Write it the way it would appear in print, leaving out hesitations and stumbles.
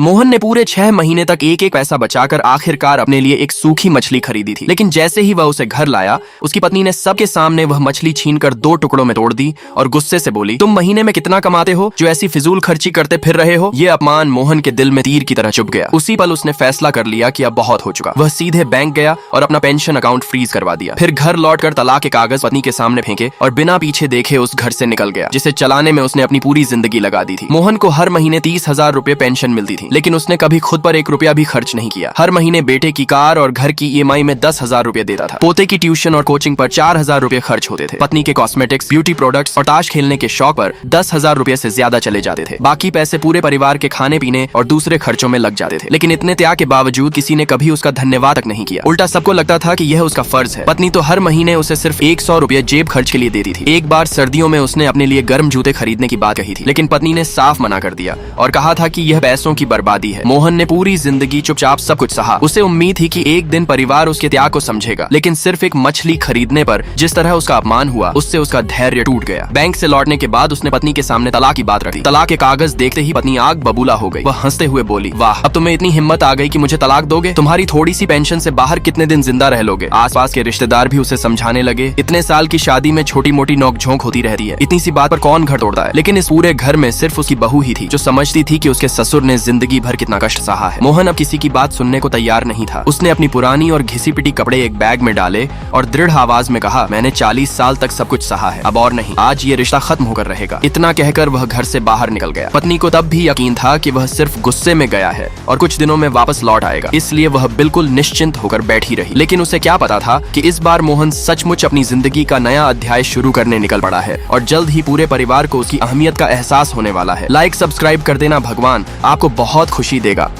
मोहन ने पूरे 6 महीने तक एक एक पैसा बचाकर आखिरकार अपने लिए एक सूखी मछली खरीदी थी। लेकिन जैसे ही वह उसे घर लाया, उसकी पत्नी ने सबके सामने वह मछली छीनकर 2 टुकड़ों में तोड़ दी और गुस्से से बोली, तुम महीने में कितना कमाते हो जो ऐसी फिजूल खर्ची करते फिर रहे हो। ये अपमान मोहन के दिल में तीर की तरह चुभ गया। उसी पल उसने फैसला कर लिया कि अब बहुत हो चुका। वह सीधे बैंक गया और अपना पेंशन अकाउंट फ्रीज करवा दिया। फिर घर लौटकर तलाक के कागज पत्नी के सामने फेंके और बिना पीछे देखे उस घर से निकल गया, जिसे चलाने में उसने अपनी पूरी जिंदगी लगा दी थी। मोहन को हर महीने 30,000 रुपए पेंशन मिलती थी, लेकिन उसने कभी खुद पर 1 रुपया भी खर्च नहीं किया। हर महीने बेटे की कार और घर की EMI में 10,000 रुपए देता था। पोते की ट्यूशन और कोचिंग पर 4,000 रुपए खर्च होते थे। पत्नी के कॉस्मेटिक्स, ब्यूटी प्रोडक्ट्स और ताश खेलने के शौक पर 10,000 रुपए से ज्यादा चले जाते थे। बाकी पैसे पूरे परिवार के खाने पीने और दूसरे खर्चों में लग जाते थे। लेकिन इतने त्याग के बावजूद किसी ने कभी उसका धन्यवाद तक नहीं किया। उल्टा सबको लगता था कि यह उसका फर्ज है। पत्नी तो हर महीने उसे सिर्फ 100 रुपए जेब खर्च के लिए देती थी। एक बार सर्दियों में उसने अपने लिए गर्म जूते खरीदने की बात कही थी, लेकिन पत्नी ने साफ मना कर दिया और कहा था कि यह पैसों की बर्बादी है। मोहन ने पूरी जिंदगी चुपचाप सब कुछ सहा। उसे उम्मीद थी कि एक दिन परिवार उसके त्याग को समझेगा, लेकिन सिर्फ एक मछली खरीदने पर जिस तरह उसका अपमान हुआ, उससे उसका धैर्य टूट गया। बैंक से लौटने के बाद उसने पत्नी के सामने तलाक की बात रखी। तलाक के कागज देखते ही पत्नी आग बबूला हो गई। वह हंसते हुए बोली, वाह, अब तुम्हें इतनी हिम्मत आ गई कि मुझे तलाक दोगे। तुम्हारी थोड़ी सी पेंशन से बाहर कितने दिन जिंदा रह लोगे। आसपास के रिश्तेदार भी उसे समझाने लगे, इतने साल की शादी में छोटी मोटी नोकझोंक होती रहती है, इतनी सी बात पर कौन घर तोड़ता है। लेकिन इस पूरे घर में सिर्फ उसकी बहू ही थी जो समझती थी कि उसके ससुर ने जिंदगी भर कितना कष्ट सहा है। मोहन अब किसी की बात सुनने को तैयार नहीं था। उसने अपनी पुरानी और घिसी पिटी कपड़े एक बैग में डाले और दृढ़ आवाज में कहा, मैंने 40 साल तक सब कुछ सहा है, अब और नहीं, आज ये रिश्ता खत्म होकर रहेगा। इतना कहकर वह घर से बाहर निकल गया। पत्नी को तब भी यकीन था कि वह सिर्फ गुस्से में गया है और कुछ दिनों में वापस लौट आएगा, इसलिए वह बिल्कुल निश्चिंत होकर बैठी रही। लेकिन उसे क्या पता था कि इस बार मोहन सचमुच अपनी जिंदगी का नया अध्याय शुरू करने निकल पड़ा है और जल्द ही पूरे परिवार को उसकी अहमियत का एहसास होने वाला है। लाइक सब्सक्राइब कर देना, भगवान आपको बहुत खुशी देगा।